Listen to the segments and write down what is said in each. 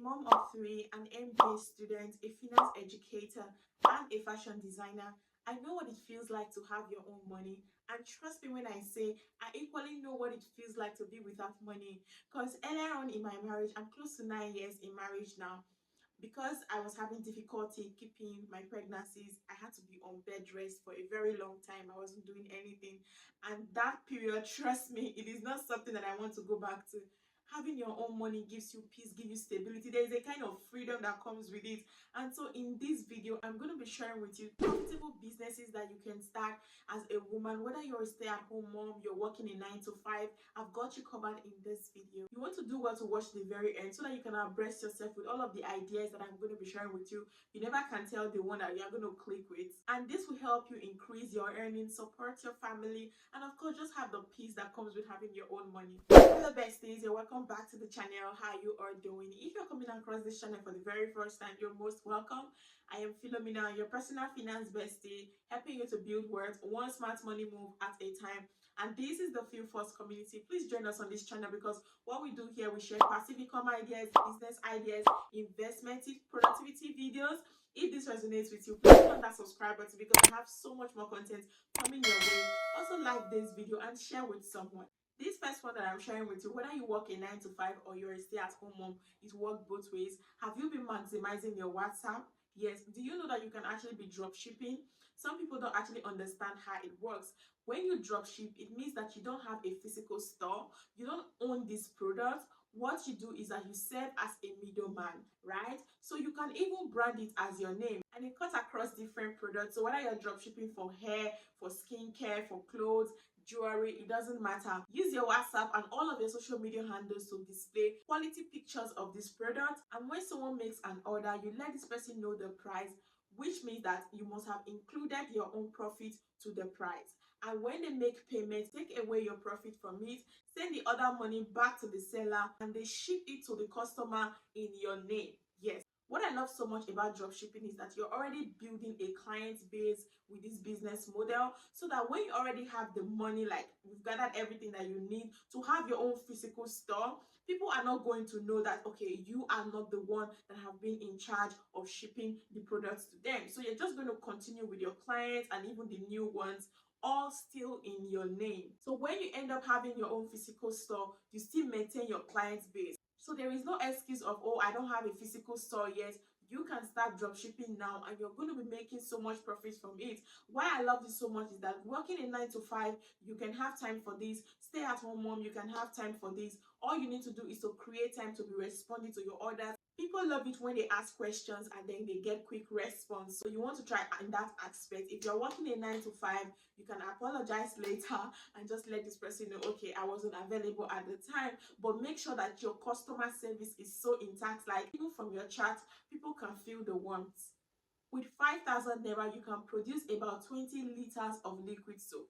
mom of three, an MBA student, a finance educator, and a fashion designer, I know what it feels like to have your own money. And trust me when I say I equally know what it feels like to be without money. Because earlier on in my marriage, I'm close to 9 years in marriage now. Because I was having difficulty keeping my pregnancies, I had to be on bed rest for a very long time. I wasn't doing anything. And that period, trust me, it is not something that I want to go back to. Having your own money gives you peace, gives you stability. There is a kind of freedom that comes with it. And so in this video, I'm going to be sharing with you profitable businesses that you can start as a woman, whether you're a stay-at-home mom, you're working a 9 to 5. I've got you covered in this video. You want to do well to watch the very end so that you can abreast yourself with all of the ideas that I'm going to be sharing with you. You never can tell the one that you're going to click with. And this will help you increase your earnings, support your family, and of course, just have the peace that comes with having your own money. Hello besties, you're welcome back to the channel. How you are doing? If you're coming across this channel for the very first time, you're most welcome. I am Philomena, your personal finance bestie, helping you to build wealth one smart money move at a time. And this is the Philforce community. Please join us on this channel because what we do here, we share passive income ideas, business ideas, investment tips, productivity videos. If this resonates with you, please click on that subscribe button because I have so much more content coming your way. Also like this video and share with someone. This first one that I'm sharing with you, whether you work a 9 to 5 or you're a stay-at-home mom, it works both ways. Have you been maximizing your WhatsApp? Yes. Do you know that you can actually be drop shipping? Some people don't actually understand how it works. When you drop ship, it means that you don't have a physical store. You don't own this product. What you do is that you serve as a middleman, right? So you can even brand it as your name and it cuts across different products. So whether you're drop shipping for hair, for skincare, for clothes, jewelry, it doesn't matter. Use your WhatsApp and all of your social media handles to display quality pictures of this product. And when someone makes an order, you let this person know the price, which means that you must have included your own profit to the price. And when they make payment, take away your profit from it, send the other money back to the seller, and they ship it to the customer in your name. Yes. What I love so much about dropshipping is that you're already building a client base with this business model, so that when you already have the money, like you've gathered everything that you need to have your own physical store, people are not going to know that, okay, you are not the one that have been in charge of shipping the products to them. So you're just going to continue with your clients and even the new ones all still in your name. So when you end up having your own physical store, you still maintain your client base. So there is no excuse of, oh, I don't have a physical store yet. You can start drop shipping now and you're going to be making so much profit from it. Why I love this so much is that working a 9 to 5, you can have time for this. Stay at home mom, you can have time for this. All you need to do is to create time to be responding to your orders. People love it when they ask questions and then they get quick response. So you want to try in that aspect. If you're working a 9 to 5, you can apologize later and just let this person know, okay, I wasn't available at the time. But make sure that your customer service is so intact, like even from your chat, people can feel the warmth. With 5,000 naira, you can produce about 20 liters of liquid soap.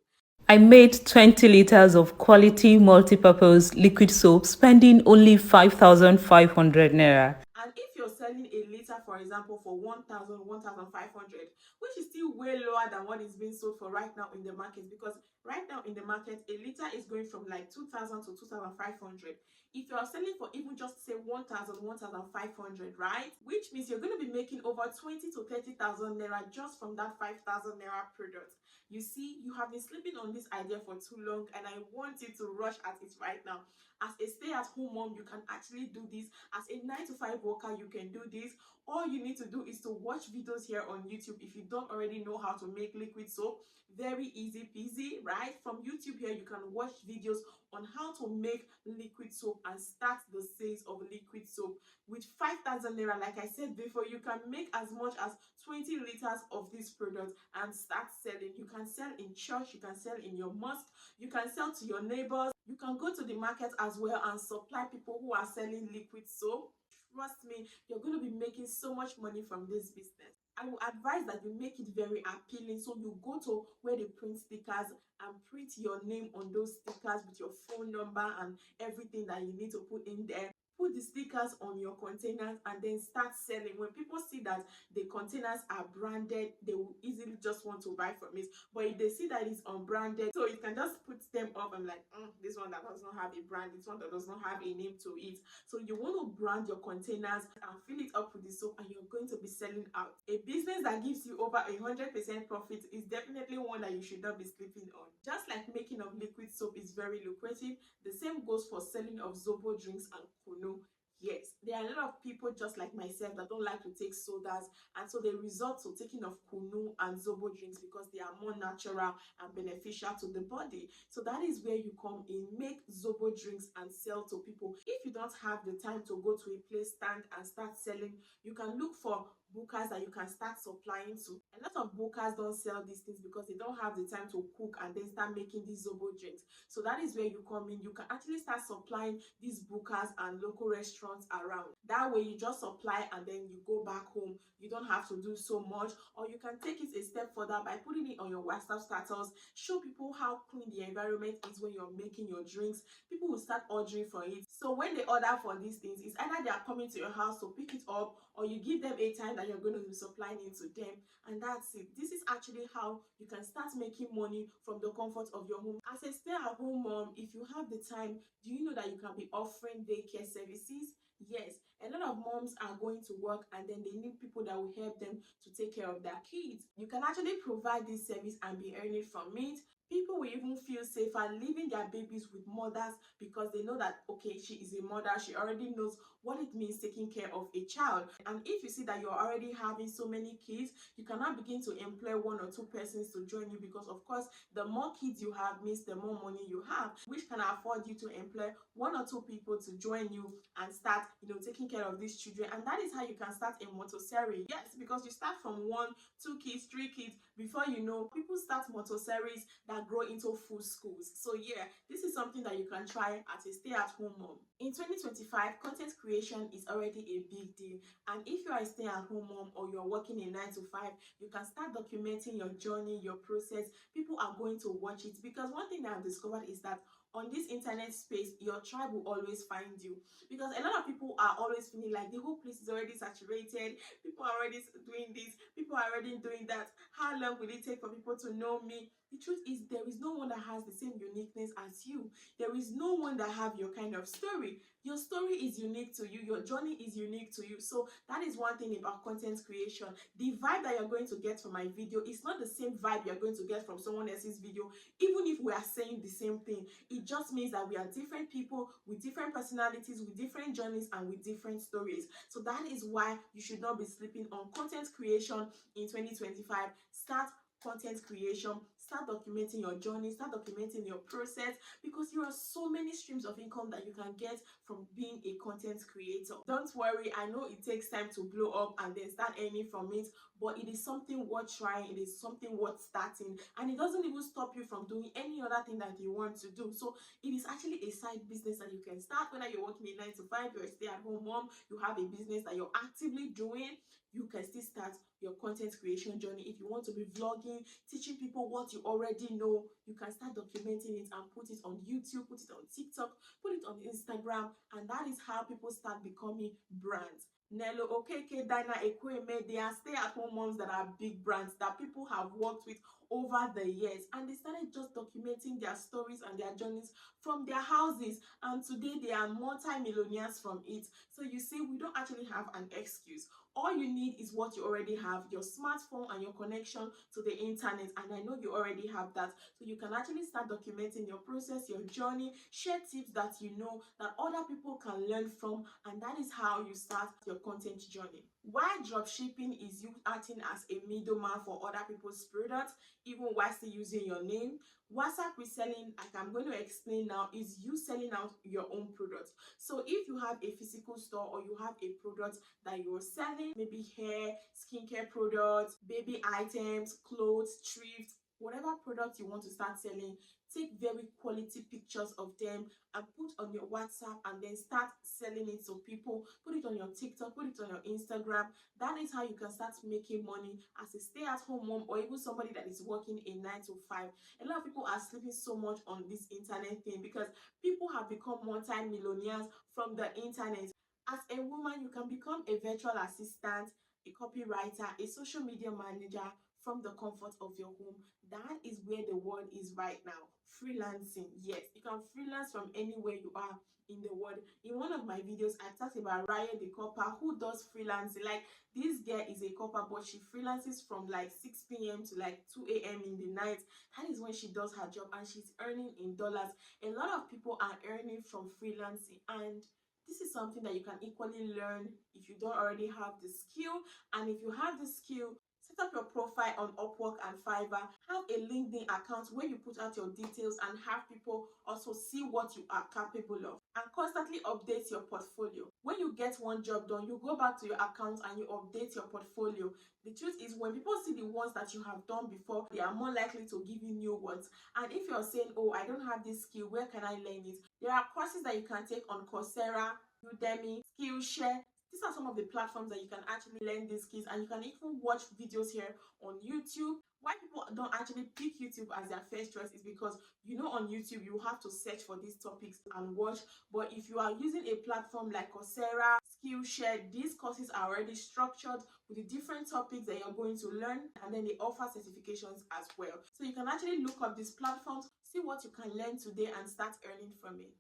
I made 20 liters of quality multi-purpose liquid soap, spending only 5,500 naira. And if you're selling a liter, for example, for 1,000, 1,500, which is still way lower than what is being sold for right now in the market, because right now in the market, a liter is going from like 2,000 to 2,500. If you're selling for even just say 1,000, 1,500, right? Which means you're going to be making over 20 to 30,000 naira just from that 5,000 naira product. You see, you have been sleeping on this idea for too long and I want you to rush at it right now. As a stay-at-home mom, you can actually do this. As a 9 to 5 worker, you can do this. All you need to do is to watch videos here on YouTube if you don't already know how to make liquid soap. Very easy peasy, right? From YouTube here, you can watch videos on how to make liquid soap and start the sales of liquid soap. With 5,000 naira, like I said before, you can make as much as 20 liters of this product and start selling. You can sell in church, you can sell in your mosque, you can sell to your neighbors, you can go to the market as well and supply people who are selling liquid soap. Trust me, you're going to be making so much money from this business. I will advise that you make it very appealing. So you go to where they print stickers and print your name on those stickers with your phone number and everything that you need to put in there. put the stickers on your containers and then start selling. When people see that the containers are branded, they will easily just want to buy from it. But if they see that it's unbranded, so you can just put them up and like, this one that does not have a brand, this one that does not have a name to it. So you want to brand your containers and fill it up with the soap, and you're going to be selling out. A business that gives you over 100% profit is definitely one that you should not be sleeping on. Just like making of liquid soap is very lucrative, the same goes for selling of zobo drinks and kunu. Yes, there are a lot of people just like myself that don't like to take sodas, and so they resort to taking of kunu and zobo drinks because they are more natural and beneficial to the body. So that is where you come in, make zobo drinks and sell to people. If you don't have the time to go to a place stand and start selling, you can look for bookers that you can start supplying to. A lot of bookers don't sell these things because they don't have the time to cook and then start making these zobo drinks. So that is where you come in. You can actually start supplying these bookers and local restaurants around. That way you just supply and then you go back home. You don't have to do so much. Or you can take it a step further by putting it on your WhatsApp status. Show people how clean the environment is when you're making your drinks. People will start ordering for it. So when they order for these things, it's either they are coming to your house to pick it up, or you give them a time that you're going to be supplying it to them, and that's it. This is actually how you can start making money from the comfort of your home. As a stay-at-home mom, if you have the time, do you know that you can be offering daycare services? Yes, a lot of moms are going to work and then they need people that will help them to take care of their kids. You can actually provide this service and be earning from it. People will even feel safer leaving their babies with mothers because they know that, okay, she is a mother, she already knows what it means taking care of a child. And if you see that you're already having so many kids, you cannot begin to employ one or two persons to join you, because of course the more kids you have means the more money you have, which can afford you to employ one or two people to join you and start, taking care of these children. And that is how you can start a motoseri. Yes, because you start from 1, 2 kids, 3 kids. Before you know, people start motoseries that grow into full schools. So yeah, this is something that you can try as a stay-at-home mom. In 2025, content creation is already a big deal. And if you are a stay-at-home mom or you're working a 9 to 5, you can start documenting your journey, your process. People are going to watch it, because one thing that I've discovered is that on this internet space, your tribe will always find you, because a lot of people are always feeling like the whole place is already saturated. People are already doing this, people are already doing that. How long will it take for people to know me? The truth is, there is no one that has the same uniqueness as you. There is no one that have your kind of story. Your story is unique to you. Your journey is unique to you. So that is one thing about content creation. The vibe that you're going to get from my video is not the same vibe you're going to get from someone else's video, even if we are saying the same thing. It just means that we are different people with different personalities, with different journeys, and with different stories. So that is why you should not be sleeping on content creation in 2025. Start content creation, start documenting your journey, start documenting your process, because there are so many streams of income that you can get from being a content creator. Don't worry, I know it takes time to blow up and then start earning from it, but it is something worth trying, it is something worth starting, and it doesn't even stop you from doing any other thing that you want to do. So it is actually a side business that you can start, whether you're working a 9 to 5, you're a stay-at-home mom, you have a business that you're actively doing, you can still start your content creation journey. If you want to be vlogging, teaching people what you already know, you can start documenting it and put it on YouTube, put it on TikTok, put it on Instagram, and that is how people start becoming brands. Nello, Okeke, Dina, Ekweme, they are stay-at-home moms that are big brands that people have worked with over the years, and they started just documenting their stories and their journeys from their houses, and today they are multi-millionaires from it. So you see, we don't actually have an excuse. All you need is what you already have, your smartphone and your connection to the internet, and I know you already have that. So you can actually start documenting your process, your journey, share tips that you know that other people can learn from, and that is how you start your content journey. Why dropshipping is you acting as a middleman for other people's products, even while still using your name. WhatsApp reselling, like I'm going to explain now, is you selling out your own products. So if you have a physical store or you have a product that you're selling, maybe hair, skincare products, baby items, clothes, thrift, whatever product you want to start selling, take very quality pictures of them and put on your WhatsApp, and then start selling it to people. Put it on your TikTok, put it on your Instagram. That is how you can start making money as a stay-at-home mom, or even somebody that is working a 9 to 5. A lot of people are sleeping so much on this internet thing because people have become multi-millionaires from the internet. As a woman, you can become a virtual assistant, a copywriter, a social media manager from the comfort of your home. That is where the world is right now. Freelancing, yes, you can freelance from anywhere you are in the world. In one of my videos, I talked about Raya the copper who does freelancing. Like, this girl is a copper, but she freelances from like 6 p.m. to like 2 a.m. in the night. That is when she does her job, and she's earning in dollars. A lot of people are earning from freelancing, and this is something that you can equally learn if you don't already have the skill. And if you have the skill, set up your profile on Upwork and Fiverr. Have a LinkedIn account where you put out your details and have people also see what you are capable of. And constantly update your portfolio. When you get one job done, you go back to your account and you update your portfolio. The truth is, when people see the ones that you have done before, they are more likely to give you new ones. And if you're saying, oh, I don't have this skill, where can I learn it? There are courses that you can take on Coursera, Udemy, Skillshare. These are some of the platforms that you can actually learn these skills, and you can even watch videos here on YouTube. Why people don't actually pick YouTube as their first choice is because, you know, on YouTube you have to search for these topics and watch. But if you are using a platform like Coursera, Skillshare, these courses are already structured with the different topics that you're going to learn, and then they offer certifications as well. So you can actually look up these platforms, see what you can learn today, and start earning from it.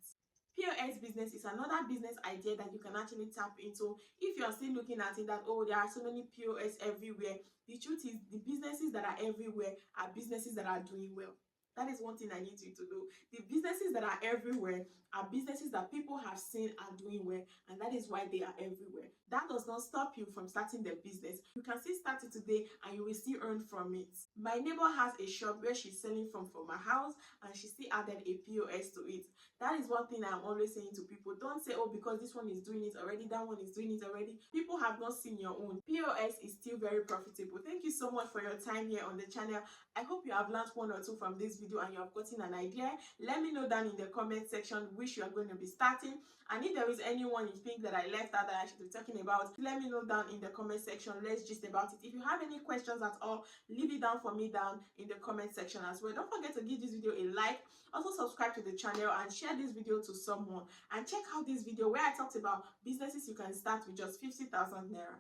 POS business is another business idea that you can actually tap into. If you're still looking at it that, oh, there are so many POS everywhere, the truth is the businesses that are everywhere are businesses that are doing well. That is one thing I need you to know. The businesses that are everywhere are businesses that people have seen are doing well, and that is why they are everywhere. That does not stop you from starting the business. You can still start it today and you will still earn from it. My neighbor has a shop where she's selling from her house, and she still added a POS to it. That is one thing I'm always saying to people. Don't say, oh, because this one is doing it already, that one is doing it already. People have not seen your own. POS is still very profitable. Thank you so much for your time here on the channel. I hope you have learned one or two from this video and you have gotten an idea. Let me know down in the comment section which you are going to be starting. And if there is anyone you think that I left out that I should be talking about, let me know down in the comment section. Let's gist about it. If you have any questions at all, leave it down for me down in the comment section as well. Don't forget to give this video a like. Also subscribe to the channel and share this video to someone. And check out this video where I talked about businesses you can start with just 50,000 naira.